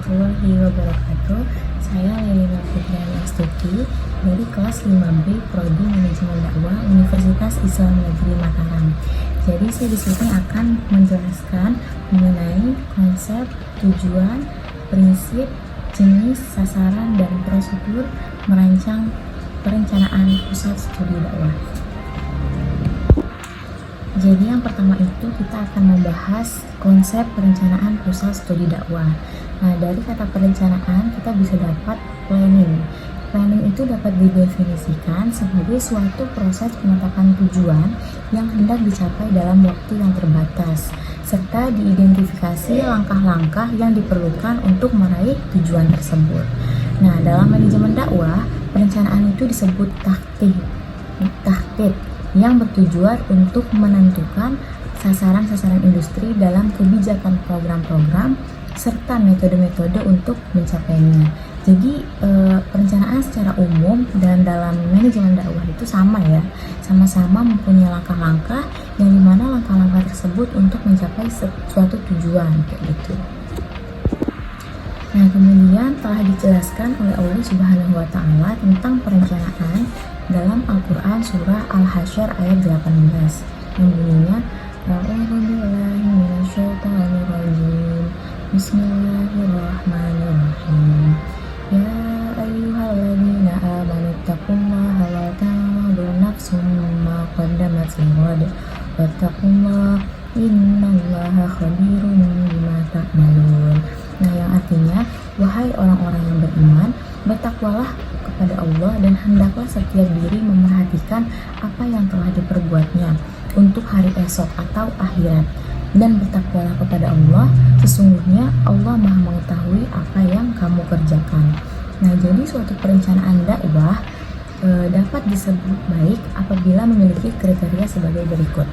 warahmatullahi wabarakatuh. Saya Lelina Fitriani Astuti dari kelas 5B Prodi Manajemen Dakwah Universitas Islam Negeri Mataram. Jadi saya di sini akan menjelaskan mengenai konsep, tujuan, prinsip, jenis, sasaran, dan prosedur merancang perencanaan pusat studi dakwah. Jadi yang pertama itu kita akan membahas konsep perencanaan pusat studi dakwah. Nah, dari kata perencanaan kita bisa dapat planning. Planning itu dapat didefinisikan sebagai suatu proses penetapan tujuan yang hendak dicapai dalam waktu yang terbatas, serta diidentifikasi langkah-langkah yang diperlukan untuk meraih tujuan tersebut. Nah, dalam manajemen dakwah, perencanaan itu disebut taktib yang bertujuan untuk menentukan sasaran-sasaran industri dalam kebijakan program-program serta metode-metode untuk mencapainya. Jadi perencanaan secara umum dan dalam manajemen dakwah itu sama-sama mempunyai langkah-langkah yang dimana langkah-langkah tersebut untuk mencapai suatu tujuan kayak gitu. Nah, kemudian telah dijelaskan oleh Allah Subhanahu wa Ta'ala tentang perencanaan dalam Al-Quran surah Al-Hasyr ayat 18 yang bunyinya A'udzubillahi minasyaitonirrajim. Bismillahirrahmanirrahim. Ya ayyuhalladzina amanu taqullaha wa tanzur nafsum ma qaddamat lighad wattaqullaha innallaha khabirun bima ta'malun. Nah, yang artinya, wahai orang-orang yang beriman, bertakwalah kepada Allah dan hendaklah setiap diri memerhatikan apa yang telah diperbuatnya untuk hari esok atau akhirat, dan bertakwalah kepada Allah, sesungguhnya Allah Maha mengetahui apa yang kamu kerjakan. Nah, jadi suatu perencanaan dakwah dapat disebut baik apabila memiliki kriteria sebagai berikut.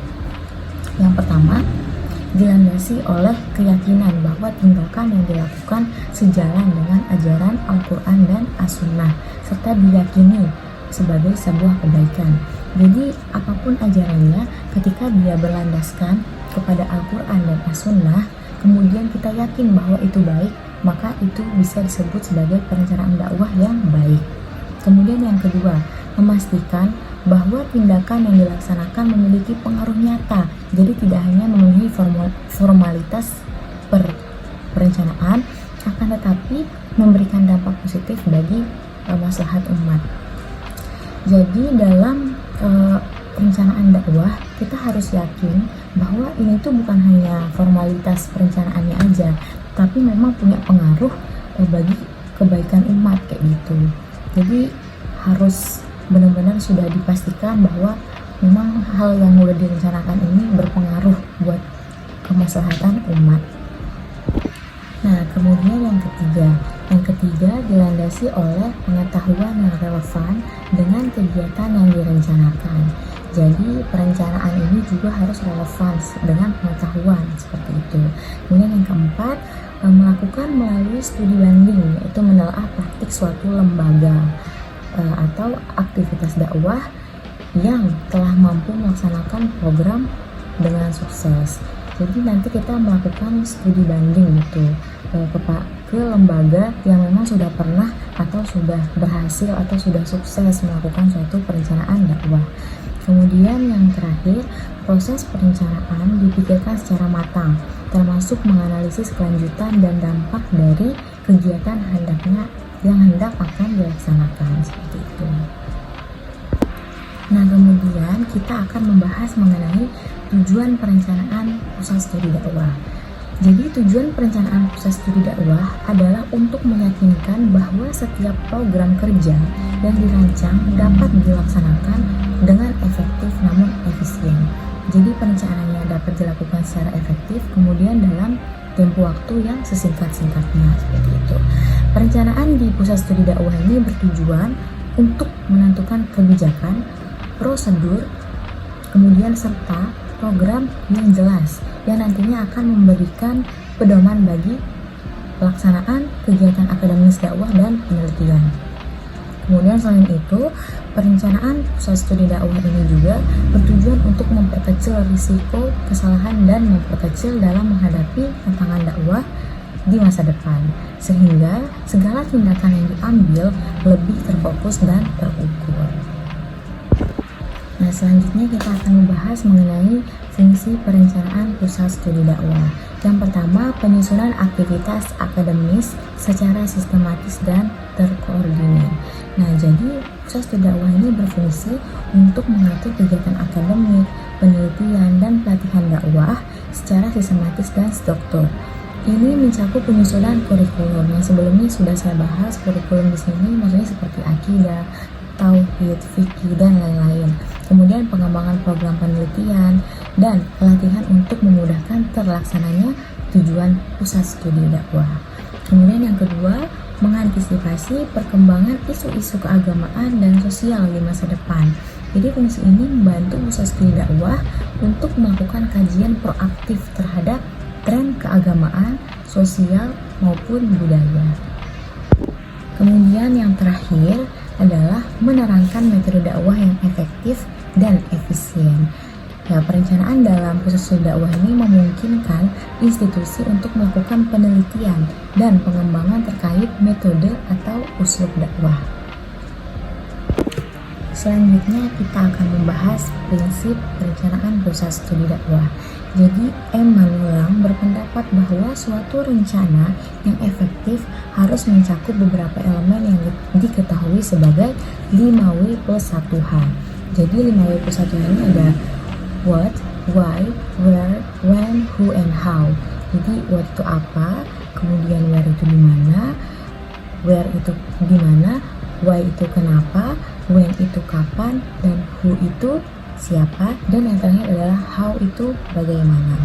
Yang pertama, dilandasi oleh keyakinan bahwa tindakan yang dilakukan sejalan dengan ajaran Al-Quran dan As-Sunnah, serta diyakini sebagai sebuah kebaikan. Jadi apapun ajarannya, ketika dia berlandaskan kepada Al-Quran dan As-Sunnah, kemudian kita yakin bahwa itu baik, maka itu bisa disebut sebagai perencanaan dakwah yang baik. Kemudian yang kedua, memastikan bahwa tindakan yang dilaksanakan memiliki pengaruh nyata, jadi tidak hanya memenuhi formalitas perencanaan, akan tetapi memberikan dampak positif bagi maslahat umat. Jadi dalam perencanaan dakwah kita harus yakin bahwa ini tuh bukan hanya formalitas perencanaannya aja, tapi memang punya pengaruh bagi kebaikan umat kayak gitu. Jadi harus benar-benar sudah dipastikan bahwa memang hal yang sudah direncanakan ini berpengaruh buat kemaslahatan umat. Nah, kemudian yang ketiga dilandasi oleh pengetahuan yang relevan dengan kegiatan yang direncanakan. Jadi perencanaan ini juga harus relevan dengan pengetahuan seperti itu. Kemudian yang keempat, melakukan melalui studi banding, yaitu menelaah praktik suatu lembaga atau aktivitas dakwah yang telah mampu melaksanakan program dengan sukses. Jadi nanti kita melakukan studi banding gitu ke lembaga yang memang sudah pernah atau sudah berhasil atau sudah sukses melakukan suatu perencanaan dakwah. Kemudian yang terakhir, proses perencanaan dipikirkan secara matang, termasuk menganalisis kelanjutan dan dampak dari kegiatan yang hendak akan dilaksanakan seperti itu. Nah, kemudian kita akan membahas mengenai tujuan perencanaan pusat studi dakwah. Jadi tujuan perencanaan pusat studi dakwah adalah untuk meyakinkan bahwa setiap program kerja yang dirancang dapat dilaksanakan dengan efektif namun efisien. Jadi perencanaannya dapat dilakukan secara efektif, kemudian dalam tempo waktu yang sesingkat-singkatnya seperti itu. Perencanaan di pusat studi dakwah ini bertujuan untuk menentukan kebijakan, prosedur, kemudian serta program yang jelas yang nantinya akan memberikan pedoman bagi pelaksanaan kegiatan akademis dakwah dan penelitian. Kemudian selain itu, perencanaan pusat studi dakwah ini juga bertujuan untuk memperkecil risiko kesalahan dan memperkecil dalam menghadapi tantangan dakwah di masa depan. sehingga segala tindakan yang diambil lebih terfokus dan terukur. Nah, selanjutnya kita akan membahas mengenai fungsi perencanaan pusat studi dakwah. Yang pertama, penyusunan aktivitas akademis secara sistematis dan terkoordinir. Nah, jadi pusat studi dakwah ini berfungsi untuk mengatur kegiatan akademik, penelitian, dan pelatihan dakwah secara sistematis dan struktur. Ini mencakup penyusunan kurikulum yang sebelumnya sudah saya bahas. Kurikulum di sini maksudnya seperti akidah, tauhid, fikih, dan lain-lain. Kemudian pengembangan program penelitian dan pelatihan untuk memudahkan terlaksananya tujuan pusat studi dakwah. Kemudian yang kedua, mengantisipasi perkembangan isu-isu keagamaan dan sosial di masa depan. Jadi fungsi ini membantu pusat studi dakwah untuk melakukan kajian proaktif terhadap tren keagamaan, sosial, maupun budaya. Kemudian yang terakhir adalah menerangkan metode dakwah yang efektif dan efisien. Ya, perencanaan dalam pusat studi dakwah ini memungkinkan institusi untuk melakukan penelitian dan pengembangan terkait metode atau uslub dakwah. Selanjutnya kita akan membahas prinsip perencanaan pusat studi dakwah. Jadi Manulang berpendapat bahwa suatu rencana yang efektif harus mencakup beberapa elemen yang diketahui sebagai 5W+1H. Jadi 5W+1H ini ada what, why, where, when, who, and how. Jadi what itu apa, kemudian where itu di mana, where itu di mana, why itu kenapa, when itu kapan, dan who itu siapa, dan yang terakhir adalah how itu bagaimana.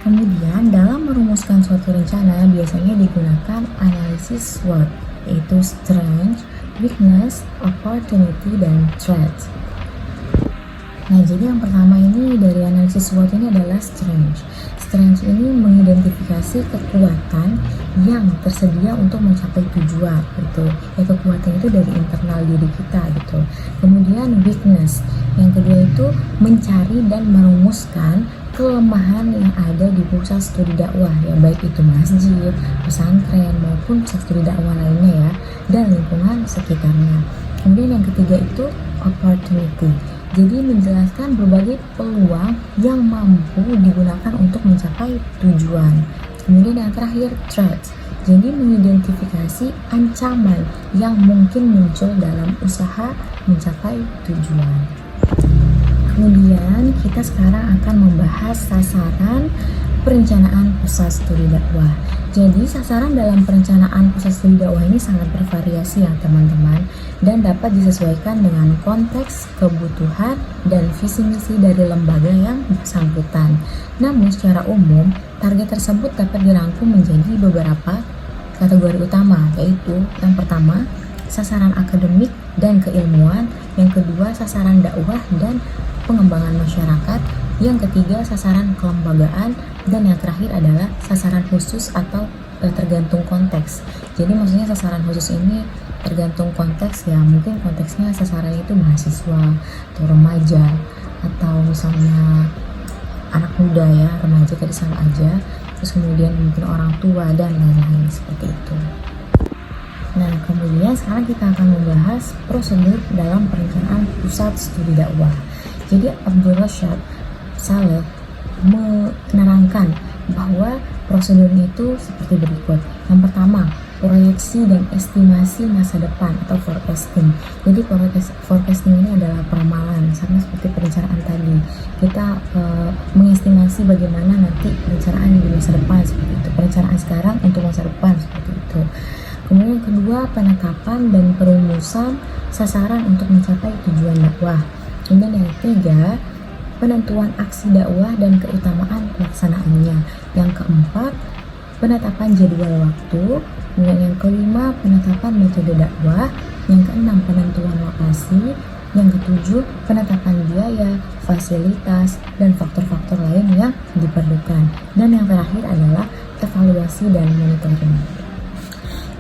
Kemudian dalam merumuskan suatu rencana biasanya digunakan analisis SWOT, yaitu strength, weakness, opportunity, dan threat. Nah, jadi yang pertama ini dari analisis SWOT ini adalah strength. Strength ini mengidentifikasi kekuatan yang tersedia untuk mencapai tujuan gitu. Ya, kekuatan itu dari internal diri kita gitu. Kemudian weakness, yang kedua itu mencari dan merumuskan kelemahan yang ada di pusat studi dakwah, ya baik itu masjid, pesantren maupun pusat studi dakwah lainnya ya, dan lingkungan sekitarnya. Kemudian yang ketiga itu opportunity. Jadi menjelaskan berbagai peluang yang mampu digunakan untuk mencapai tujuan. Kemudian yang terakhir threat. Jadi mengidentifikasi ancaman yang mungkin muncul dalam usaha mencapai tujuan. Kemudian kita sekarang akan membahas sasaran perencanaan pusat studi dakwah. Jadi sasaran dalam perencanaan pusat studi dakwah ini sangat bervariasi ya teman-teman, dan dapat disesuaikan dengan konteks, kebutuhan, dan visi misi dari lembaga yang bersangkutan. Namun secara umum, target tersebut dapat dirangkum menjadi beberapa kategori utama, yaitu yang pertama, sasaran akademik dan keilmuan, yang kedua, sasaran dakwah dan pengembangan masyarakat, yang ketiga, sasaran kelembagaan, dan yang terakhir adalah sasaran khusus atau tergantung konteks. Jadi maksudnya sasaran khusus ini tergantung konteks ya, mungkin konteksnya sasarannya itu mahasiswa atau remaja, atau misalnya anak muda ya, remaja tadi sama aja, terus kemudian mungkin orang tua dan lain-lain seperti itu. Nah, kemudian sekarang kita akan membahas prosedur dalam perencanaan pusat studi dakwah. Jadi Abdul Rashad Saleh menerangkan bahwa prosedurnya itu seperti berikut. Yang pertama, proyeksi dan estimasi masa depan atau forecasting. Jadi forecasting ini adalah peramalan, sama seperti perencanaan tadi. Kita mengestimasi bagaimana nanti perencanaan di masa depan seperti itu. Perencanaan sekarang untuk masa depan seperti itu. Kemudian yang kedua, penetapan dan perumusan sasaran untuk mencapai tujuan dakwah. Kemudian yang ketiga, penentuan aksi dakwah dan keutamaan pelaksanaannya. Yang keempat, penetapan jadwal waktu. Kemudian yang kelima, penetapan metode dakwah. Yang keenam, penentuan lokasi. Yang ketujuh, penetapan biaya, fasilitas, dan faktor-faktor lain yang diperlukan. Dan yang terakhir adalah evaluasi dan monitoring.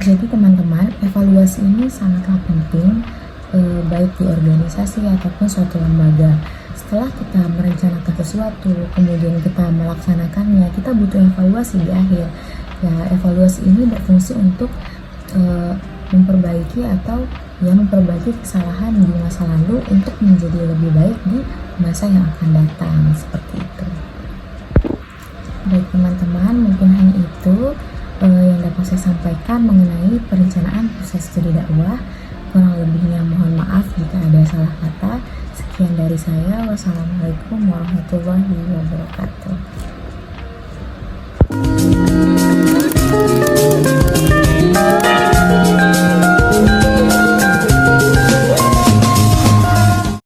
Jadi teman-teman, evaluasi ini sangatlah penting, baik di organisasi ataupun suatu lembaga. Setelah kita merencanakan sesuatu, kemudian kita melaksanakannya, kita butuh evaluasi di akhir. Ya, evaluasi ini berfungsi untuk memperbaiki atau memperbaiki kesalahan di masa lalu untuk menjadi lebih baik di masa yang akan datang, seperti itu. Baik teman-teman, mungkin hanya itu yang dapat saya sampaikan mengenai perencanaan pusat studi dakwah. Kurang lebihnya mohon maaf jika ada salah kata. Sekian dari saya. Wassalamualaikum warahmatullahi wabarakatuh.